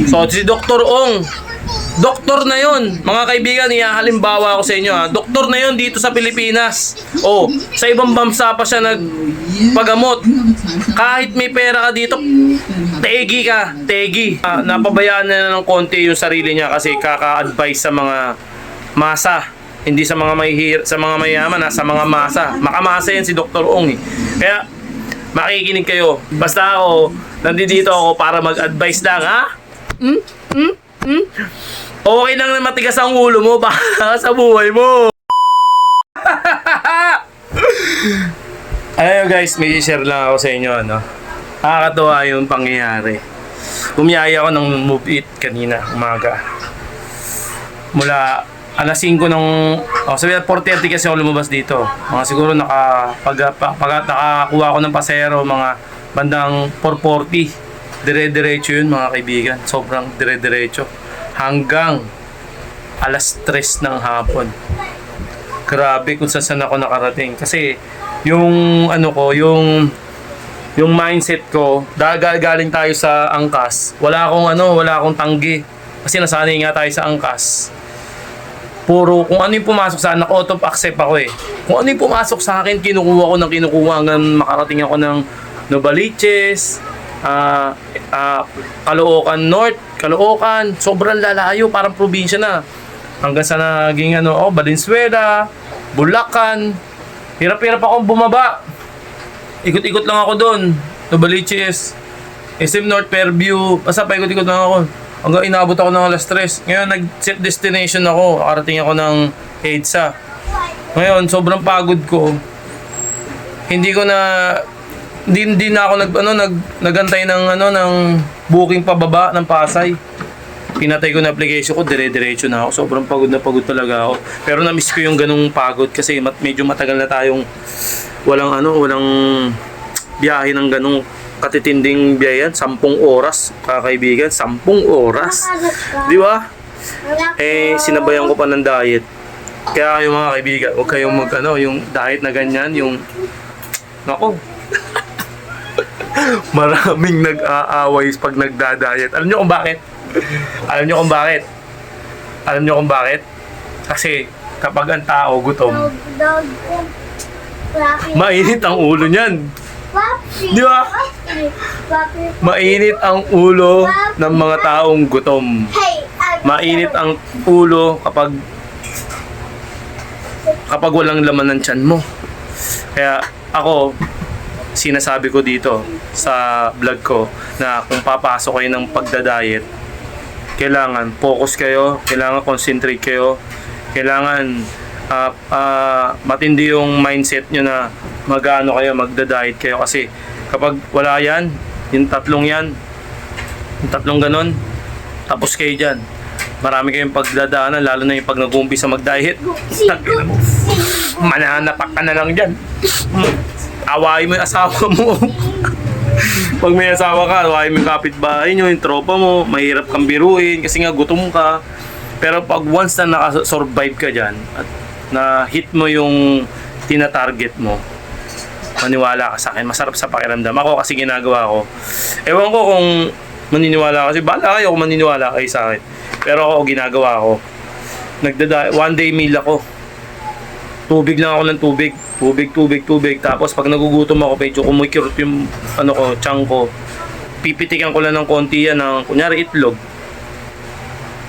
So, si Dr. Ong, doktor na yon, mga kaibigan, halimbawa ako sa inyo ha. Doktor na yon dito sa Pilipinas. Oh, sa ibang bansa pa siya nagpagamot. Kahit may pera ka dito, tegi ka, tegi. Napabayaan na ng konti yung sarili niya kasi kaka-advise sa mga masa. Hindi sa mga sa mga mayaman, sa mga masa. Makamasa yan si Dr. Ong eh. Kaya, makikinig kayo. Basta ako, nandito ako para mag-advise lang ha. Okay lang na matigas ang ulo mo para sa buhay mo. Ayun guys, may share lang ako sa inyo, no? Nakakatuwa yung pangyayari. Bumiyaya ako ng Move It kanina, umaga. Mula alas 5 ng... sabi na 4:30 kasi ako lumabas dito. Mga siguro nakakuha ako ng pasero, mga bandang 4:40. Dire-diretso yun mga kaibigan. Sobrang dire-diretso. Hanggang alas 3 ng hapon. Grabe kung saan ako nakarating. Kasi yung yung mindset ko, galing tayo sa angkas. Wala akong tanggi. Kasi nasanay nga tayo sa angkas. Puro kung ano yung pumasok sa akin, naka-auto accept ako eh. Kung ano yung pumasok sa akin, kinukuha hanggang makarating ako ng Novaliches, Caloocan North, Caloocan, sobrang lalayo, parang probinsya na. Hanggang sa naging Valenzuela, Bulacan. Hirap-hirap akong bumaba. Ikot-ikot lang ako doon. Novaliches, SM North, Fairview. Basta paikot-ikot lang ako. Hanggang inabot ako ng alas 3. Ngayon, nag-set destination ako. Nakarating ako ng EDSA. Ngayon, sobrang pagod ko. Hindi na ako nagantay ng booking pababa ng Pasay. Pinatay ko na application ko, dire-diretso na ako. Sobrang pagod na pagod talaga ako. Pero na-miss ko yung ganung pagod kasi medyo matagal na tayong walang biyahe ng ganung katitinding biyahe. 10 oras, kakaibigan, 10 oras. Di ba? Sinabayan ko pa ng diet. Kaya kayo mga kaibigan, huwag kayong yung diet na ganyan, nako. Maraming nag-aaway pag nagda-diet. Alam nyo kung bakit? Kasi kapag ang tao gutom, mainit ang ulo niyan. Di ba? Mainit ang ulo ng mga taong gutom. Mainit ang ulo kapag walang laman ng tiyan mo. Kaya ako, sinasabi ko dito sa vlog ko na kung papasok kayo ng pagda-diet, kailangan focus kayo, kailangan concentrate kayo, kailangan matindi yung mindset nyo na magda-diet kayo kasi kapag wala yan, yung tatlong ganon, tapos kayo dyan. Marami kayong pagdadaanan, lalo na yung pag nag-uumpisa mag-diet. Mananapak ka na lang dyan. Awayin mo yung asawa mo. Pag may asawa ka, awayin mo yung kapitbahay nyo, yung tropa mo, mahirap kang biruin kasi nga gutom ka. Pero pag once na nakasurvive ka dyan at na-hit mo yung tina-target mo, maniwala ka sa akin, masarap sa pakiramdam. Ako kasi ginagawa ko. Ewan ko kung maniniwala kasi bahala kayo kung maniniwala kayo sa akin. Pero ako, ginagawa ko. One day meal ako. Tubig lang ako ng tubig. Tubig. Tapos pag nagugutom ako, medyo kumikirot yung tiyan ko. Pipitikan ko lang ng konti yan ng, kunyari, itlog.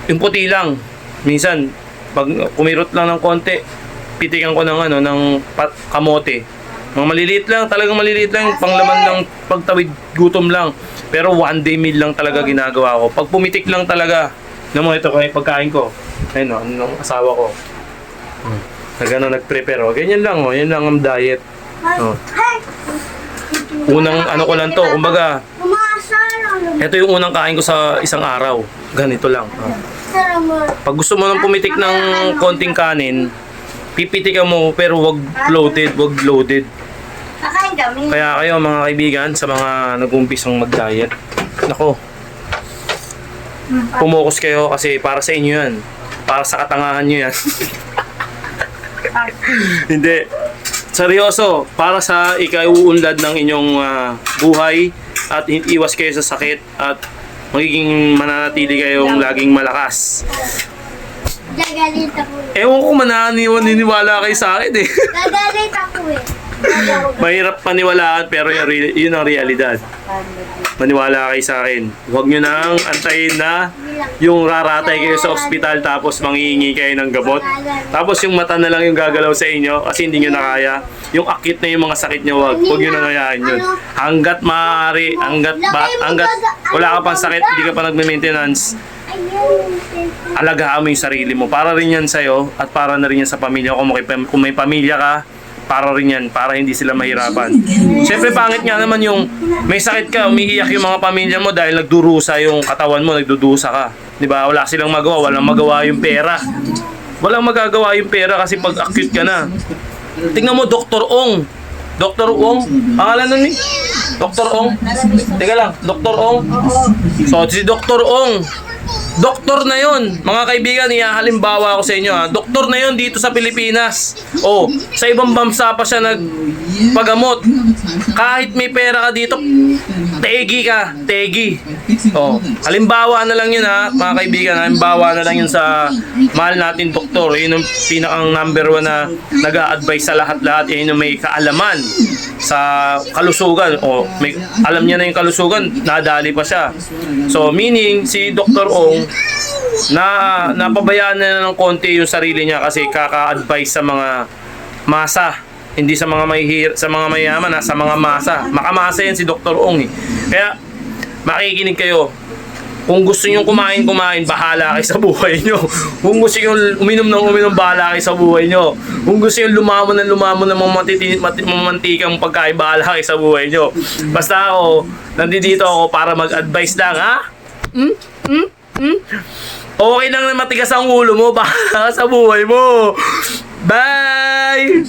Yung puti lang. Minsan, pag kumirot lang ng konti, pitikan ko ng kamote. Mga maliliit lang, talagang maliliit lang, panglaman ng pagtawid gutom lang. Pero one day meal lang talaga ginagawa ko. Pag pumitik lang talaga, ito kay pagkain ko. Ayun ng asawa ko. Nag-prepare. Ganyan lang, yan lang ang diet. Unang ko lang to, kumbaga, ito yung unang kain ko sa isang araw. Ganito lang. Pag gusto mo nang pumitik ng konting kanin, pipitikan mo pero wag loaded. Kaya kayo mga kaibigan, sa mga nag-umpisang mag-diet, nako, pumokus kayo kasi para sa inyo yan. Para sa katangahan nyo yan. Hindi. Seryoso, para sa ikauunlad ng inyong buhay at iwas kayo sa sakit at magiging mananatili kayong laging malakas. Gagalit ako eh. Ewan ko maniniwala kayo sa akin eh. Gagalit ako eh. Mahirap paniwalaan pero yun ang realidad. Maniwala kayo sa akin. Huwag nyo nang antayin na yung raratay kayo sa ospital tapos manghihingi kayo ng gamot. Tapos yung mata na lang yung gagalaw sa inyo kasi hindi nyo na kaya. Yung akit na yung mga sakit nyo, huwag nyo na hayaan yun. Hanggat maaari, hanggat wala ka pang sakit, hindi ka pa nagme-maintenance, alagaan mo yung sarili mo. Para rin yan sa'yo at para na rin yan sa pamilya. Kung may pamilya ka, para rin yan, para hindi sila mahirapan. Siyempre pangit nga naman yung may sakit ka, umiiyak yung mga pamilya mo dahil nagdurusa yung katawan mo, nagdudusa ka. Diba? Wala silang magawa, walang magawa yung pera. Walang magagawa yung pera kasi pag acute ka na. Tingnan mo, Dr. Ong. Dr. Ong? Pangalan nun eh? Dr. Ong? Teka lang, Dr. Ong? So, si Dr. Ong, doktor na yon, mga kaibigan, halimbawa ako sa inyo ha. Doktor na yon dito sa Pilipinas. Oh, sa ibang bansa pa siya nagpagamot. Kahit may pera ka dito, tegi ka, tegi. Oh, halimbawa na lang yun ha, mga kaibigan, halimbawa na lang yun sa mahal natin doktor. Yun yung pinakang number 1 na nag-a-advise sa lahat-lahat. Yun yung may kaalaman sa kalusugan. Oh, may, alam niya na yung kalusugan, nadali pa siya. So, meaning, si Dr. Ong, napabayaan na ng konti yung sarili niya kasi kaka-advise sa mga masa, hindi sa mga sa mga mayaman, sa mga masa. Makamasa yan si Dr. Ong eh. Kaya makikinig kayo. Kung gusto niyo kumain, bahala kayo sa buhay niyo. Kung gusto niyo uminom, bahala kayo sa buhay niyo. Kung gusto niyo lumamon ng mantikang pagkain, bahala kayo sa buhay niyo. Basta ako, nandito ako para mag-advise lang, ha? Okay lang na matigas ang ulo mo, bahala ka sa buhay mo. Bye!